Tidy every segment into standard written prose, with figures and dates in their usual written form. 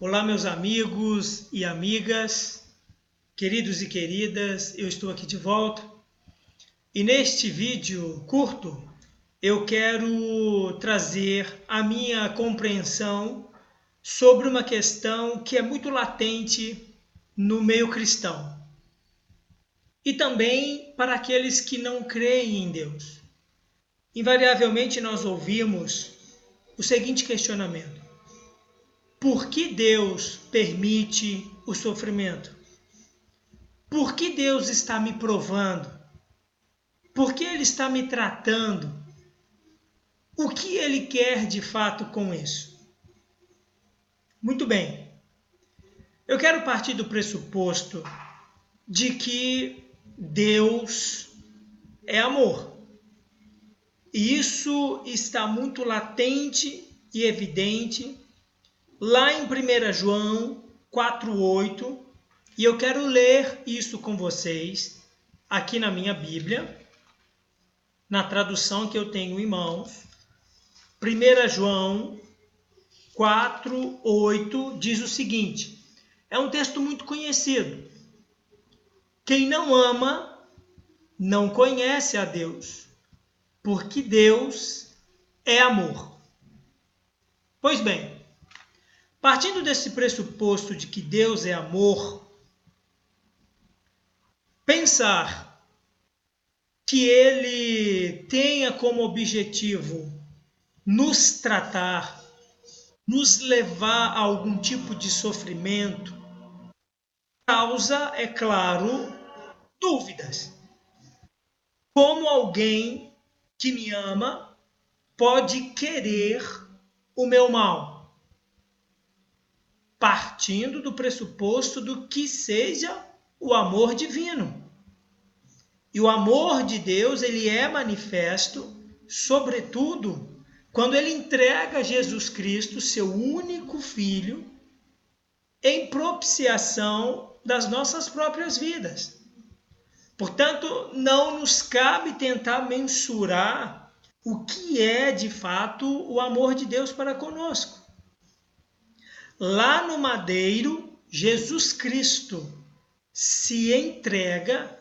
Olá, meus amigos e amigas, queridos e queridas, eu estou aqui de volta e neste vídeo curto eu quero trazer a minha compreensão sobre uma questão que é muito latente no meio cristão e também para aqueles que não creem em Deus. Invariavelmente nós ouvimos o seguinte questionamento: por que Deus permite o sofrimento? Por que Deus está me provando? Por que Ele está me tratando? O que Ele quer de fato com isso? Muito bem, eu quero partir do pressuposto de que Deus é amor. E isso está muito latente e evidente lá em 1 João 4,8, e eu quero ler isso com vocês aqui na minha Bíblia, na tradução que eu tenho em mãos. 1 João 4,8 diz o seguinte, é um texto muito conhecido: quem não ama não conhece a Deus, porque Deus é amor. Pois bem, partindo desse pressuposto de que Deus é amor, pensar que Ele tenha como objetivo nos tratar, nos levar a algum tipo de sofrimento, causa, é claro, dúvidas. Como alguém que me ama pode querer o meu mal? Partindo do pressuposto do que seja o amor divino. E o amor de Deus, ele é manifesto, sobretudo, quando ele entrega Jesus Cristo, seu único Filho, em propiciação das nossas próprias vidas. Portanto, não nos cabe tentar mensurar o que é, de fato, o amor de Deus para conosco. Lá no madeiro, Jesus Cristo se entrega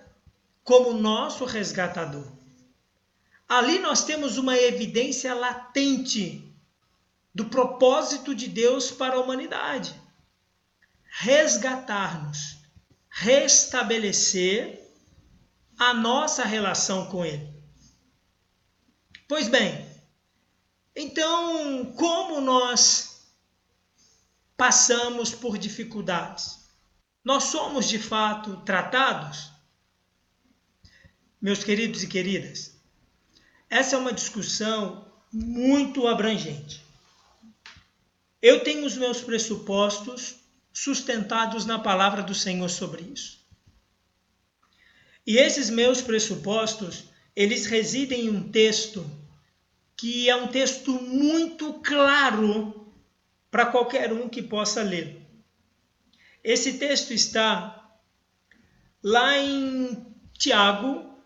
como nosso resgatador. Ali nós temos uma evidência latente do propósito de Deus para a humanidade: resgatar-nos, restabelecer a nossa relação com Ele. Pois bem, então como nós passamos por dificuldades? Nós somos de fato tratados? Meus queridos e queridas, essa é uma discussão muito abrangente. Eu tenho os meus pressupostos sustentados na palavra do Senhor sobre isso. E esses meus pressupostos, eles residem em um texto que é um texto muito claro para qualquer um que possa ler. Esse texto está lá em Tiago.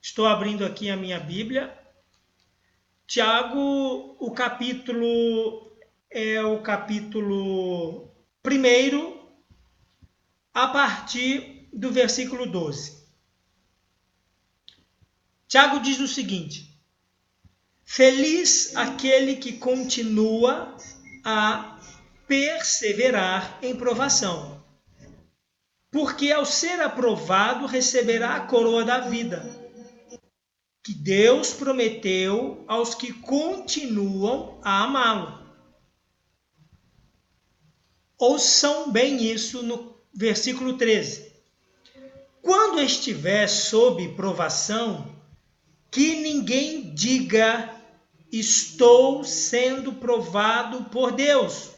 Estou abrindo aqui a minha Bíblia. Tiago, o capítulo 1, a partir do versículo 12. Tiago diz o seguinte: feliz aquele que continua a perseverar em provação, porque ao ser aprovado receberá a coroa da vida, que Deus prometeu aos que continuam a amá-lo. Ouçam bem isso no versículo 13. Quando estiver sob provação, que ninguém diga: estou sendo provado por Deus,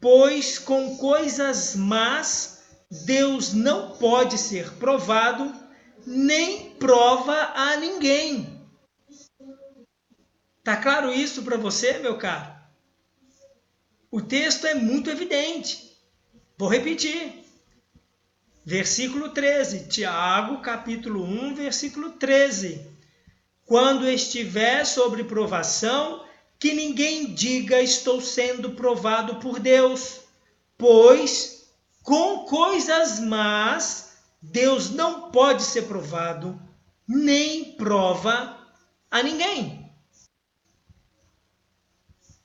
pois com coisas más Deus não pode ser provado, nem prova a ninguém. Tá claro isso para você, meu caro? O texto é muito evidente. Vou repetir. Versículo 13, Tiago, capítulo 1, versículo 13. Quando estiver sobre provação, que ninguém diga estou sendo provado por Deus, pois com coisas más Deus não pode ser provado, nem prova a ninguém.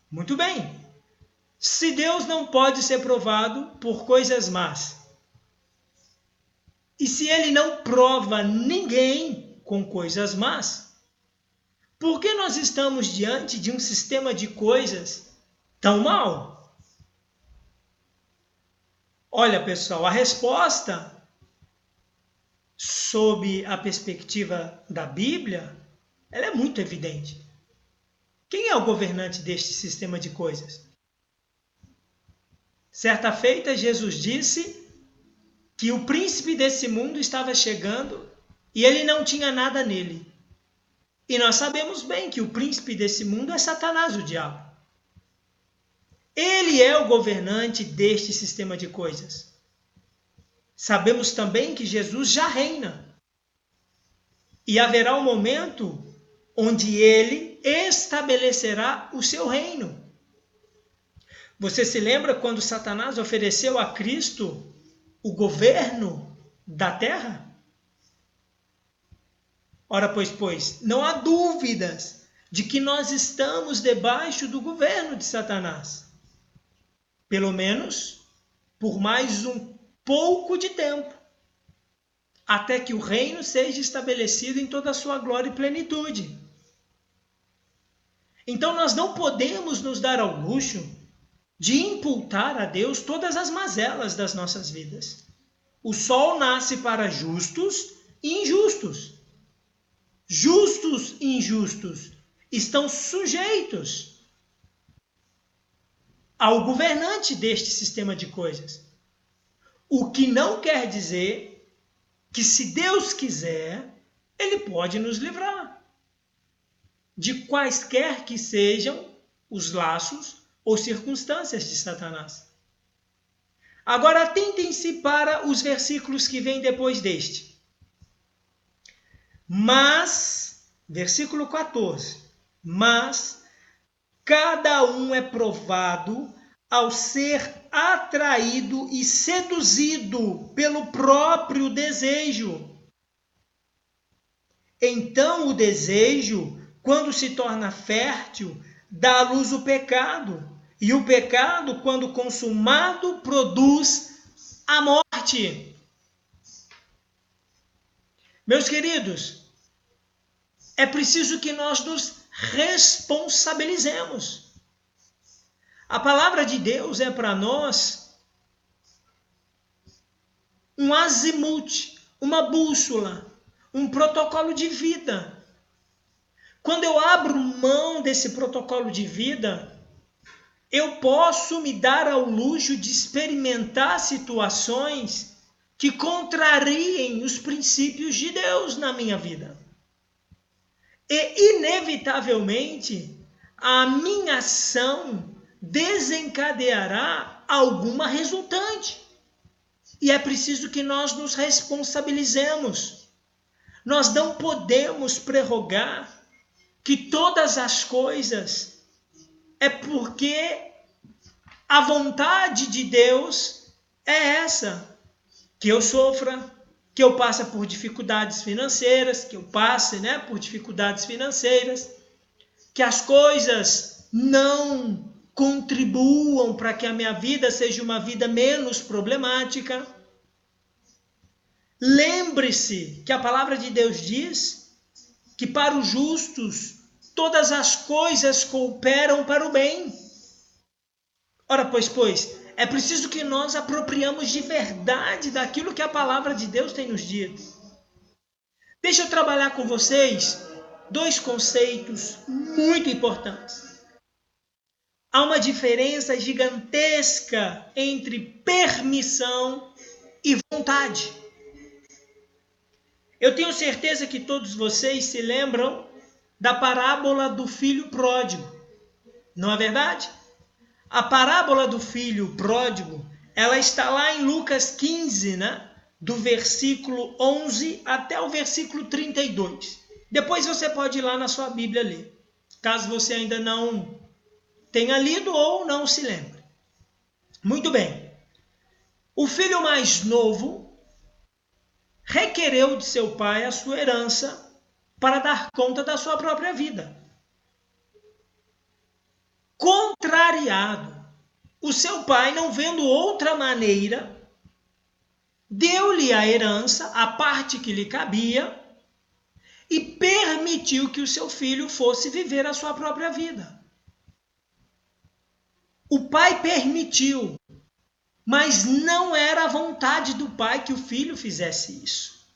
Muito bem. Se Deus não pode ser provado por coisas más, e se ele não prova ninguém com coisas más, por que nós estamos diante de um sistema de coisas tão mau? Olha, pessoal, a resposta sob a perspectiva da Bíblia, ela é muito evidente. Quem é o governante deste sistema de coisas? Certa feita, Jesus disse que o príncipe desse mundo estava chegando e ele não tinha nada nele. E nós sabemos bem que o príncipe desse mundo é Satanás, o diabo. Ele é o governante deste sistema de coisas. Sabemos também que Jesus já reina. E haverá um momento onde ele estabelecerá o seu reino. Você se lembra quando Satanás ofereceu a Cristo o governo da terra? Ora, pois, não há dúvidas de que nós estamos debaixo do governo de Satanás. Pelo menos por mais um pouco de tempo, até que o reino seja estabelecido em toda a sua glória e plenitude. Então nós não podemos nos dar ao luxo de imputar a Deus todas as mazelas das nossas vidas. O sol nasce para justos e injustos. Justos e injustos estão sujeitos ao governante deste sistema de coisas. O que não quer dizer que, se Deus quiser, ele pode nos livrar de quaisquer que sejam os laços ou circunstâncias de Satanás. Agora atentem-se para os versículos que vêm depois deste. Mas, versículo 14, mas cada um é provado ao ser atraído e seduzido pelo próprio desejo. Então o desejo, quando se torna fértil, dá à luz o pecado. E o pecado, quando consumado, produz a morte. Meus queridos, é preciso que nós nos responsabilizemos. A palavra de Deus é para nós um azimute, uma bússola, um protocolo de vida. Quando eu abro mão desse protocolo de vida, eu posso me dar ao luxo de experimentar situações que contrariem os princípios de Deus na minha vida. E, inevitavelmente, a minha ação desencadeará alguma resultante. E é preciso que nós nos responsabilizemos. Nós não podemos prerrogar que todas as coisas é porque a vontade de Deus é essa, que eu sofra, que eu passe por dificuldades financeiras, que as coisas não contribuam para que a minha vida seja uma vida menos problemática. Lembre-se que a palavra de Deus diz que para os justos todas as coisas cooperam para o bem. Ora, pois, é preciso que nós apropriamos de verdade daquilo que a palavra de Deus tem nos dito. Deixa eu trabalhar com vocês dois conceitos muito importantes. Há uma diferença gigantesca entre permissão e vontade. Eu tenho certeza que todos vocês se lembram da parábola do filho pródigo. Não é verdade? A parábola do filho pródigo, ela está lá em Lucas 15, do versículo 11 até o versículo 32. Depois você pode ir lá na sua Bíblia ler, caso você ainda não tenha lido ou não se lembre. Muito bem. O filho mais novo requereu de seu pai a sua herança para dar conta da sua própria vida. Contrariado, o seu pai, não vendo outra maneira, deu-lhe a herança, a parte que lhe cabia, e permitiu que o seu filho fosse viver a sua própria vida. O pai permitiu, mas não era a vontade do pai que o filho fizesse isso.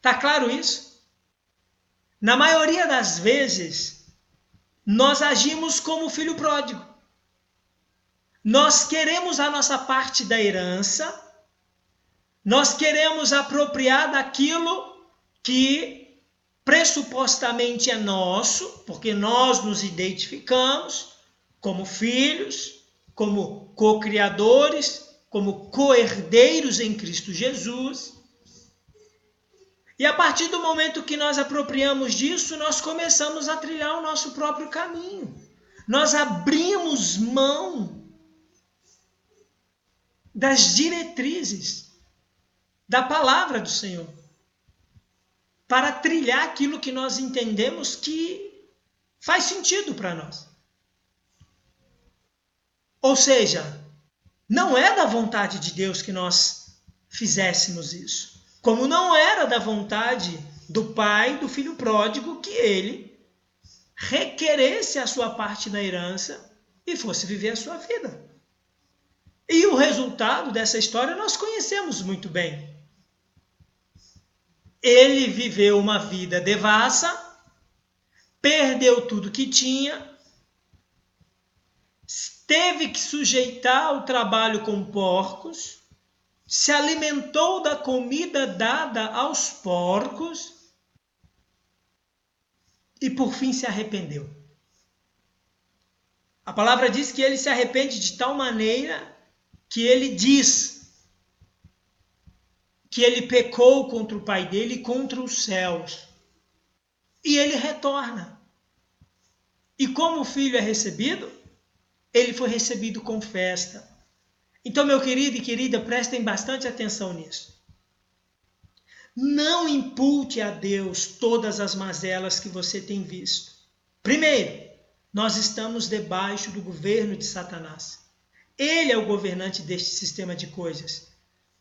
Tá claro isso? Na maioria das vezes, nós agimos como o filho pródigo. Nós queremos a nossa parte da herança, nós queremos apropriar daquilo que pressupostamente é nosso, porque nós nos identificamos como filhos, como co-criadores, como co-herdeiros em Cristo Jesus. E a partir do momento que nós apropriamos disso, nós começamos a trilhar o nosso próprio caminho. Nós abrimos mão das diretrizes da palavra do Senhor para trilhar aquilo que nós entendemos que faz sentido para nós. Ou seja, não é da vontade de Deus que nós fizéssemos isso. Como não era da vontade do pai do filho pródigo que ele requeresse a sua parte da herança e fosse viver a sua vida. E o resultado dessa história nós conhecemos muito bem. Ele viveu uma vida devassa, perdeu tudo que tinha, teve que sujeitar ao trabalho com porcos, se alimentou da comida dada aos porcos e por fim se arrependeu. A palavra diz que ele se arrepende de tal maneira que ele diz que ele pecou contra o pai dele e contra os céus. E ele retorna. E como o filho é recebido? Ele foi recebido com festa. Então, meu querido e querida, prestem bastante atenção nisso. Não impute a Deus todas as mazelas que você tem visto. Primeiro, nós estamos debaixo do governo de Satanás. Ele é o governante deste sistema de coisas.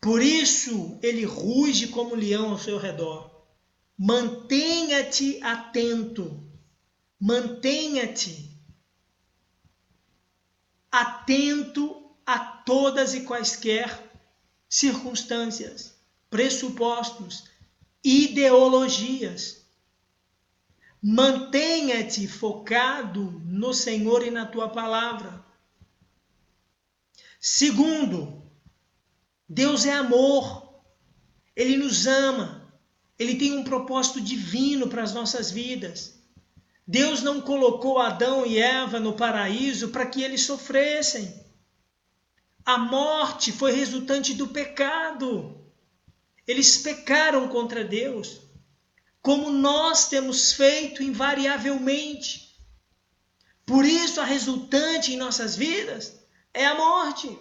Por isso, ele ruge como leão ao seu redor. Mantenha-te atento. Mantenha-te atento a todas e quaisquer circunstâncias, pressupostos, ideologias. Mantenha-te focado no Senhor e na tua palavra. Segundo, Deus é amor. Ele nos ama. Ele tem um propósito divino para as nossas vidas. Deus não colocou Adão e Eva no paraíso para que eles sofressem. A morte foi resultante do pecado. Eles pecaram contra Deus, como nós temos feito invariavelmente. Por isso, a resultante em nossas vidas é a morte.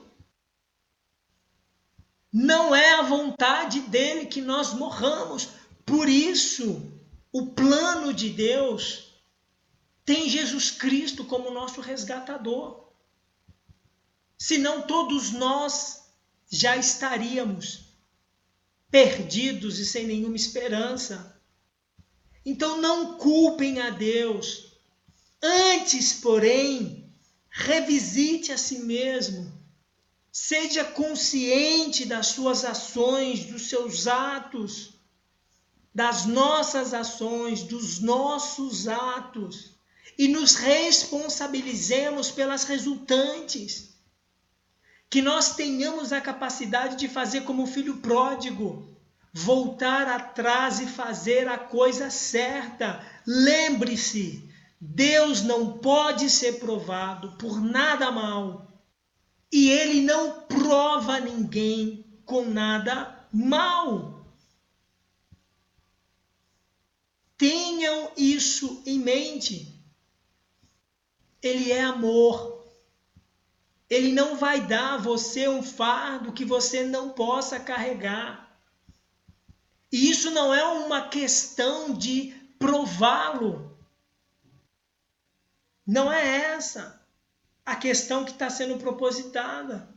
Não é a vontade dele que nós morramos. Por isso, o plano de Deus tem Jesus Cristo como nosso resgatador. Senão todos nós já estaríamos perdidos e sem nenhuma esperança. Então não culpem a Deus. Antes, porém, revisite a si mesmo. Seja consciente das suas ações, dos seus atos, das nossas ações, dos nossos atos, e nos responsabilizemos pelas resultantes. Que nós tenhamos a capacidade de fazer como o filho pródigo, voltar atrás e fazer a coisa certa. Lembre-se, Deus não pode ser provado por nada mal. E ele não prova ninguém com nada mal. Tenham isso em mente. Ele é amor. Ele não vai dar a você um fardo que você não possa carregar. E isso não é uma questão de prová-lo. Não é essa a questão que está sendo propositada.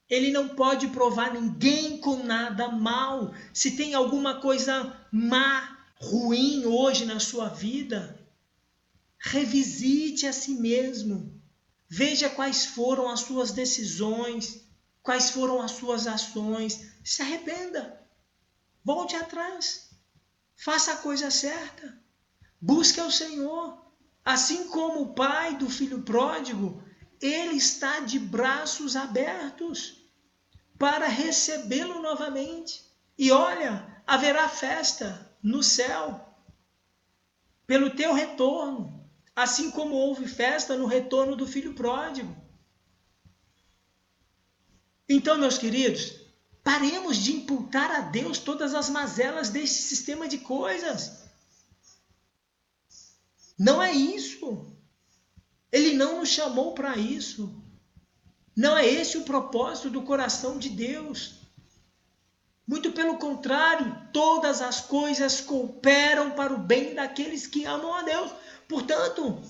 Ele não pode provar ninguém com nada mal. Se tem alguma coisa má, ruim hoje na sua vida, revisite a si mesmo. Veja quais foram as suas decisões, quais foram as suas ações. Se arrependa. Volte atrás. Faça a coisa certa. Busque ao Senhor. Assim como o pai do filho pródigo, ele está de braços abertos para recebê-lo novamente. E olha, haverá festa no céu pelo teu retorno, assim como houve festa no retorno do filho pródigo. Então, meus queridos, paremos de imputar a Deus todas as mazelas deste sistema de coisas. Não é isso. Ele não nos chamou para isso. Não é esse o propósito do coração de Deus. Muito pelo contrário, todas as coisas cooperam para o bem daqueles que amam a Deus. Portanto,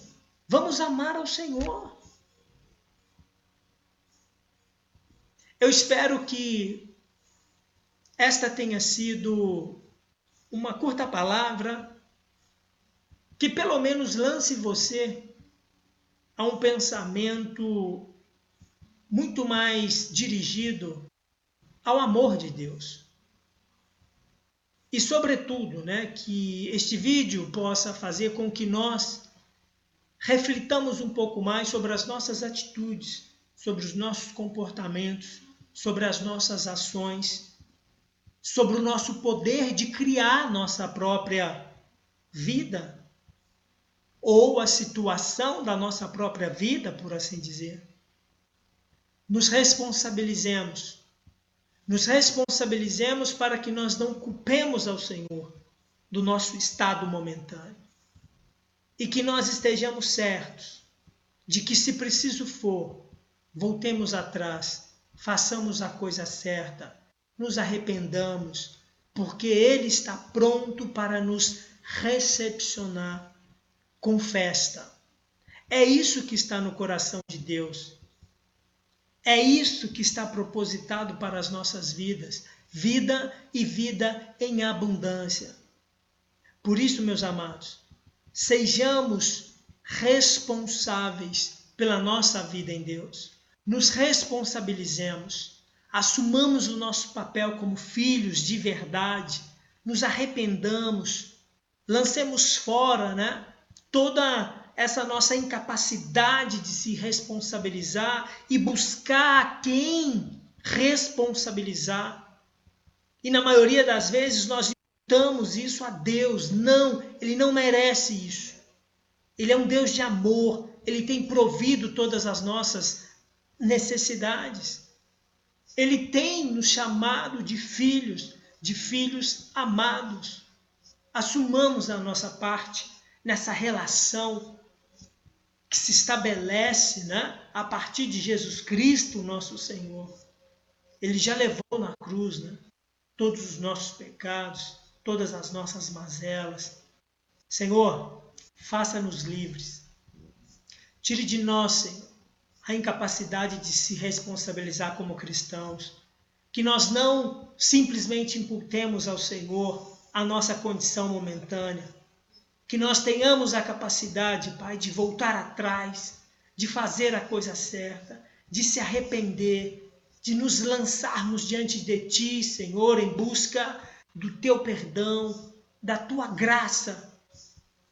vamos amar ao Senhor. Eu espero que esta tenha sido uma curta palavra que pelo menos lance você a um pensamento muito mais dirigido ao amor de Deus. E, sobretudo, que este vídeo possa fazer com que nós reflitamos um pouco mais sobre as nossas atitudes, sobre os nossos comportamentos, sobre as nossas ações, sobre o nosso poder de criar nossa própria vida, ou a situação da nossa própria vida, por assim dizer. Nos responsabilizemos para que nós não culpemos ao Senhor do nosso estado momentâneo. E que nós estejamos certos de que, se preciso for, voltemos atrás, façamos a coisa certa, nos arrependamos, porque Ele está pronto para nos recepcionar com festa. É isso que está no coração de Deus. É isso que está propositado para as nossas vidas. Vida e vida em abundância. Por isso, meus amados, sejamos responsáveis pela nossa vida em Deus. Nos responsabilizemos. Assumamos o nosso papel como filhos de verdade. Nos arrependamos. Lancemos fora, toda essa nossa incapacidade de se responsabilizar e buscar a quem responsabilizar. E na maioria das vezes nós imputamos isso a Deus. Não, Ele não merece isso. Ele é um Deus de amor. Ele tem provido todas as nossas necessidades. Ele tem nos chamado de filhos amados. Assumamos a nossa parte nessa relação que se estabelece, a partir de Jesus Cristo, nosso Senhor. Ele já levou na cruz, todos os nossos pecados, todas as nossas mazelas. Senhor, faça-nos livres. Tire de nós, Senhor, a incapacidade de se responsabilizar como cristãos. Que nós não simplesmente imputemos ao Senhor a nossa condição momentânea. Que nós tenhamos a capacidade, Pai, de voltar atrás, de fazer a coisa certa, de se arrepender, de nos lançarmos diante de Ti, Senhor, em busca do Teu perdão, da Tua graça.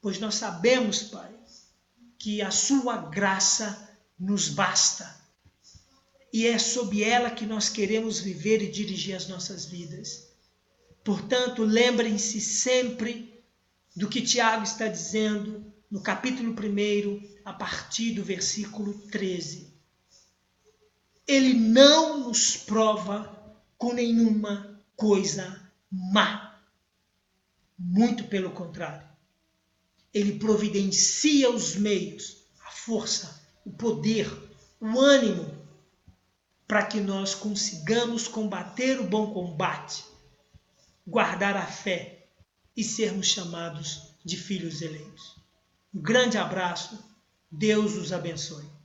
Pois nós sabemos, Pai, que a Sua graça nos basta. E é sob ela que nós queremos viver e dirigir as nossas vidas. Portanto, lembrem-se sempre do que Tiago está dizendo no capítulo 1, a partir do versículo 13. Ele não nos prova com nenhuma coisa má. Muito pelo contrário. Ele providencia os meios, a força, o poder, o ânimo, para que nós consigamos combater o bom combate, guardar a fé e sermos chamados de filhos eleitos. Um grande abraço, Deus os abençoe.